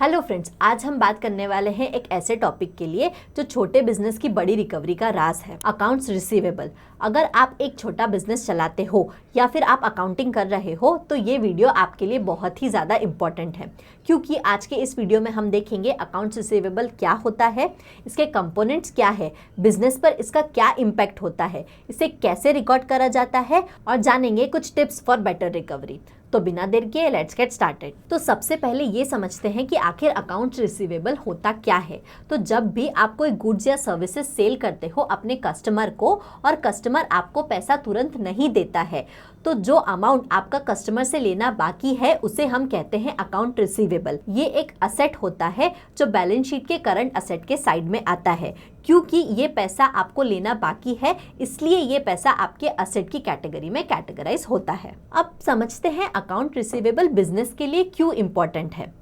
Hello friends, आज हम बात करने वाले हैं एक ऐसे टॉपिक के लिए जो छोटे बिजनेस की बड़ी रिकवरी का राज है, अकाउंट्स रिसीवेबल। अगर आप एक छोटा बिजनेस चलाते हो या फिर आप अकाउंटिंग कर रहे हो तो ये वीडियो आपके लिए बहुत ही ज़्यादा इम्पॉर्टेंट है, क्योंकि आज के इस वीडियो में हम देखेंगे अकाउंट्स रिसीवेबल क्या होता है, इसके कंपोनेंट्स क्या है, बिजनेस पर इसका क्या इम्पैक्ट होता है, इसे कैसे रिकॉर्ड करा जाता है और जानेंगे कुछ टिप्स फॉर बेटर रिकवरी। तो बिना देर के लेट्स गेट स्टार्टेड। तो सबसे पहले ये समझते हैं कि आखिर अकाउंट्स रिसीवेबल होता क्या है। तो जब भी आप कोई गुड्स या सर्विसेज सेल करते हो अपने कस्टमर को और कस्टमर आपको पैसा तुरंत नहीं देता है, तो जो अमाउंट आपका कस्टमर से लेना बाकी है उसे हम कहते हैं अकाउंट रिसीवेबल। ये एक असेट होता है जो बैलेंस शीट के करंट असेट के साइड में आता है। क्योंकि ये पैसा आपको लेना बाकी है, इसलिए ये पैसा आपके असेट की कैटेगरी में कैटेगराइज होता है। अब समझते हैं अकाउंट रिसीवेबल बिजनेस के लिए क्यों इम्पोर्टेंट है।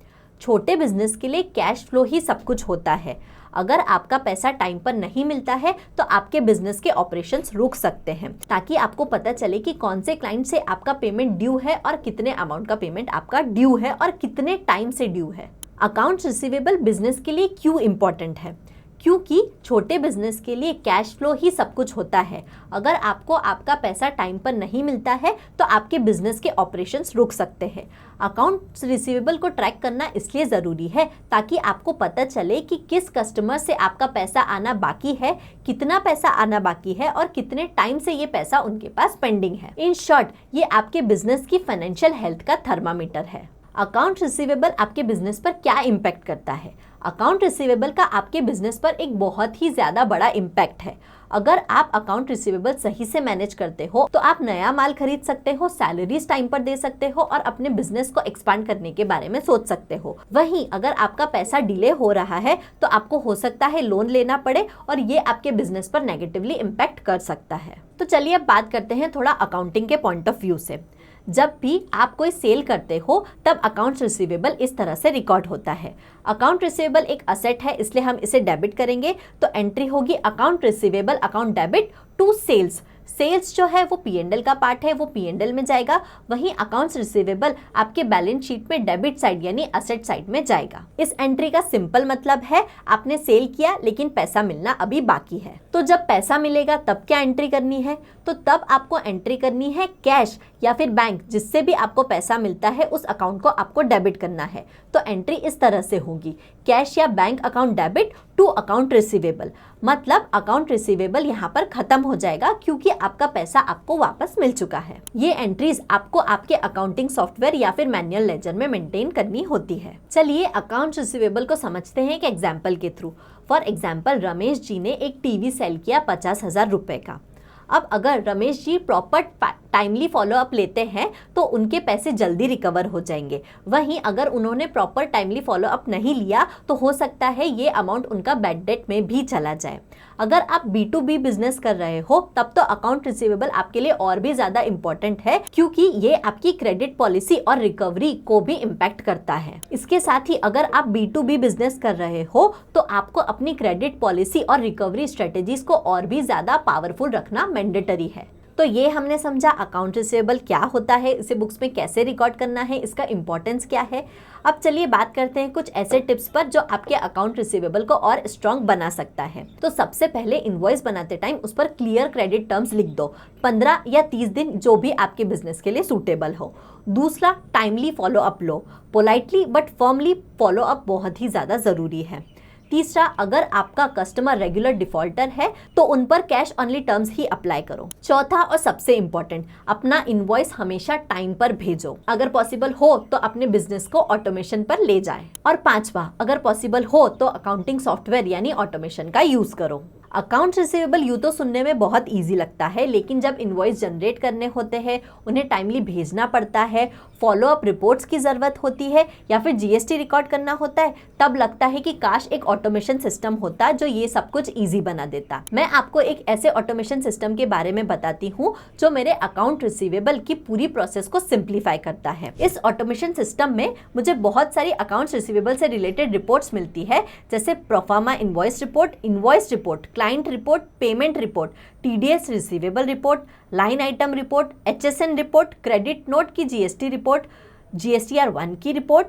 छोटे बिजनेस के लिए कैश फ्लो ही सब कुछ होता है। अगर आपका पैसा टाइम पर नहीं मिलता है तो आपके बिजनेस के ऑपरेशंस रुक सकते हैं, ताकि आपको पता चले कि कौन से क्लाइंट से आपका पेमेंट ड्यू है और कितने अमाउंट का पेमेंट आपका ड्यू है और कितने टाइम से ड्यू है। अकाउंट्स रिसीवेबल बिजनेस के लिए क्यों इम्पोर्टेंट है? क्योंकि छोटे बिजनेस के लिए कैश फ्लो ही सब कुछ होता है। अगर आपको आपका पैसा टाइम पर नहीं मिलता है तो आपके बिजनेस के ऑपरेशंस रुक सकते हैं। अकाउंट्स रिसीवेबल को ट्रैक करना इसलिए ज़रूरी है ताकि आपको पता चले कि किस कस्टमर से आपका पैसा आना बाकी है, कितना पैसा आना बाकी है और कितने टाइम से ये पैसा उनके पास पेंडिंग है। इन शॉर्ट, ये आपके बिजनेस की फाइनेंशियल हेल्थ का थर्मामीटर है। अकाउंट रिसीवेबल आपके बिजनेस पर क्या इम्पैक्ट करता है? अकाउंट रिसीवेबल का आपके बिजनेस पर एक बहुत ही ज़्यादा बड़ा इम्पैक्ट है। अगर आप अकाउंट रिसीवेबल सही से मैनेज करते हो तो आप नया माल खरीद सकते हो, सैलरीज टाइम पर दे सकते हो और अपने बिजनेस को एक्सपांड करने के बारे में सोच सकते हो। वहीं अगर आपका पैसा डिले हो रहा है तो आपको हो सकता है लोन लेना पड़े और ये आपके बिजनेस पर नेगेटिवली इम्पैक्ट कर सकता है। तो चलिए अब बात करते हैं थोड़ा अकाउंटिंग के पॉइंट ऑफ व्यू से। जब भी आप कोई सेल करते हो तब अकाउंट्स रिसीवेबल इस तरह से रिकॉर्ड होता है। अकाउंट रिसीवेबल एक असेट है, इसलिए हम इसे डेबिट करेंगे। तो एंट्री होगी account receivable account debit to sales. Sales जो है वो P&L का पार्ट है, वो P&L में जाएगा। वहीं अकाउंट्स रिसीवेबल आपके बैलेंस शीट में डेबिट साइड यानी असेट साइड में जाएगा। इस एंट्री का सिंपल मतलब है आपने सेल किया लेकिन पैसा मिलना अभी बाकी है। तो जब पैसा मिलेगा तब क्या एंट्री करनी है? तो तब आपको एंट्री करनी है कैश या फिर बैंक, जिससे भी आपको पैसा मिलता है उस अकाउंट को आपको डेबिट करना है। तो एंट्री इस तरह से होगी, कैश या bank account debit to account receivable. मतलब अकाउंट रिसीवेबल यहाँ पर खत्म हो जाएगा क्योंकि आपका पैसा आपको वापस मिल चुका है। ये एंट्रीज आपको आपके अकाउंटिंग सॉफ्टवेयर या फिर मैनुअल लेजर में मेंटेन करनी होती है। चलिए अकाउंट रिसीवेबल को समझते हैं एक एग्जाम्पल के through. For example, Ramesh ji ने एक टीवी सेल किया 50,000 रुपए का। अब अगर Ramesh ji proper timely follow up लेते हैं तो उनके पैसे जल्दी रिकवर हो जाएंगे। वहीं अगर उन्होंने प्रॉपर टाइमली फॉलोअप नहीं लिया तो हो सकता है ये अमाउंट उनका बैड डेट में भी चला जाए। अगर आप B2B बिजनेस कर रहे हो तब तो अकाउंट रिसीवेबल आपके लिए और भी ज़्यादा इम्पोर्टेंट है, क्योंकि ये आपकी क्रेडिट पॉलिसी और रिकवरी को भी इम्पैक्ट करता है। इसके साथ ही अगर आप B2B बिजनेस कर रहे हो तो आपको अपनी क्रेडिट पॉलिसी और रिकवरी स्ट्रेटेजीज को और भी ज़्यादा पावरफुल रखना मैंडेटरी है। तो ये हमने समझा अकाउंट रिसीवेबल क्या होता है, इसे बुक्स में कैसे रिकॉर्ड करना है, इसका इंपॉर्टेंस क्या है। अब चलिए बात करते हैं कुछ ऐसे टिप्स पर जो आपके अकाउंट रिसीवेबल को और स्ट्रॉन्ग बना सकता है। तो सबसे पहले इनवॉइस बनाते टाइम उस पर क्लियर क्रेडिट टर्म्स लिख दो, 15 या 30 दिन जो भी आपके बिजनेस के लिए सूटेबल हो। दूसरा, timely follow up low, politely but firmly follow up बहुत ही ज़्यादा ज़रूरी है। तीसरा, अगर आपका कस्टमर रेगुलर डिफॉल्टर है तो उन पर कैश ऑनली टर्म्स ही अप्लाई करो। चौथा और सबसे इम्पोर्टेंट, अपना इनवॉइस हमेशा टाइम पर भेजो। अगर पॉसिबल हो तो अपने बिजनेस को ऑटोमेशन पर ले जाए। और पांचवा, अगर पॉसिबल हो तो अकाउंटिंग सॉफ्टवेयर यानी ऑटोमेशन का यूज करो। अकाउंट रिसीवेबल यूँ तो सुनने में बहुत इजी लगता है, लेकिन जब इनवॉइस जनरेट करने होते हैं, उन्हें टाइमली भेजना पड़ता है, फॉलो अप रिपोर्ट्स की ज़रूरत होती है या फिर GST रिकॉर्ड करना होता है, तब लगता है कि काश एक ऑटोमेशन सिस्टम होता जो ये सब कुछ ईजी बना देता। मैं आपको एक ऐसे ऑटोमेशन सिस्टम के बारे में बताती हूँ जो मेरे अकाउंट रिसीवेबल की पूरी प्रोसेस को सिंप्लीफाई करता है। इस ऑटोमेशन सिस्टम में मुझे बहुत सारी अकाउंट्स रिसीवेबल से रिलेटेड रिपोर्ट्स मिलती है, जैसे proforma invoice report, client report, payment report, TDS receivable report, line item report, HSN report, credit note की GST रिपोर्ट, GSTR 1 की report,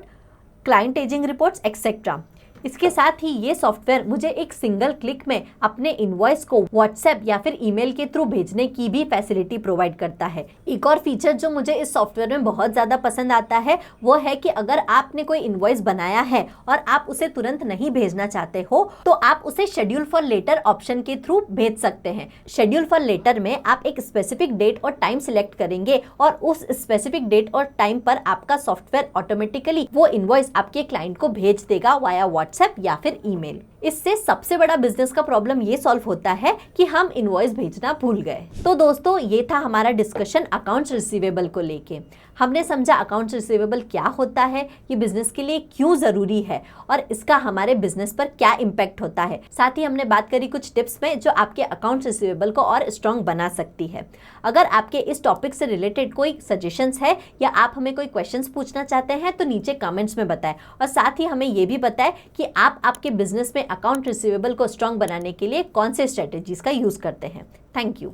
client ageing reports etcetera. इसके साथ ही ये सॉफ्टवेयर मुझे एक सिंगल क्लिक में अपने इनवॉइस को व्हाट्सएप या फिर ईमेल के थ्रू भेजने की भी फैसिलिटी प्रोवाइड करता है। एक और फीचर जो मुझे इस सॉफ्टवेयर में बहुत ज़्यादा पसंद आता है वो है कि अगर आपने कोई इनवॉइस बनाया है और आप उसे तुरंत नहीं भेजना चाहते हो तो आप उसे शेड्यूल फॉर लेटर ऑप्शन के थ्रू भेज सकते हैं। शेड्यूल फॉर लेटर में आप एक स्पेसिफिक डेट और टाइम सिलेक्ट करेंगे और उस स्पेसिफिक डेट और टाइम पर आपका सॉफ्टवेयर ऑटोमेटिकली वो इनवॉइस आपके क्लाइंट को भेज देगा वाया व्हाट्सएप या फिर ईमेल। इससे सबसे बड़ा बिजनेस का प्रॉब्लम ये सॉल्व होता है कि हम इनवॉइस भेजना भूल गए। तो दोस्तों ये था हमारा डिस्कशन अकाउंट्स रिसीवेबल को लेके। हमने समझा अकाउंट्स रिसीवेबल क्या होता है, ये बिजनेस के लिए क्यों जरूरी है और इसका हमारे बिजनेस पर क्या इम्पैक्ट होता है। साथ ही हमने बात करी कुछ टिप्स में जो आपके अकाउंट्स रिसीवेबल को और स्ट्रॉन्ग बना सकती है। अगर आपके इस टॉपिक से रिलेटेड कोई सजेशंस है या आप हमें कोई क्वेश्चंस पूछना चाहते हैं तो नीचे कमेंट्स में बताएं और साथ ही हमें ये भी बताएं कि आप आपके बिजनेस में अकाउंट रिसीवेबल को स्ट्रॉन्ग बनाने के लिए कौन से स्ट्रेटेजीज का यूज करते हैं। Thank you.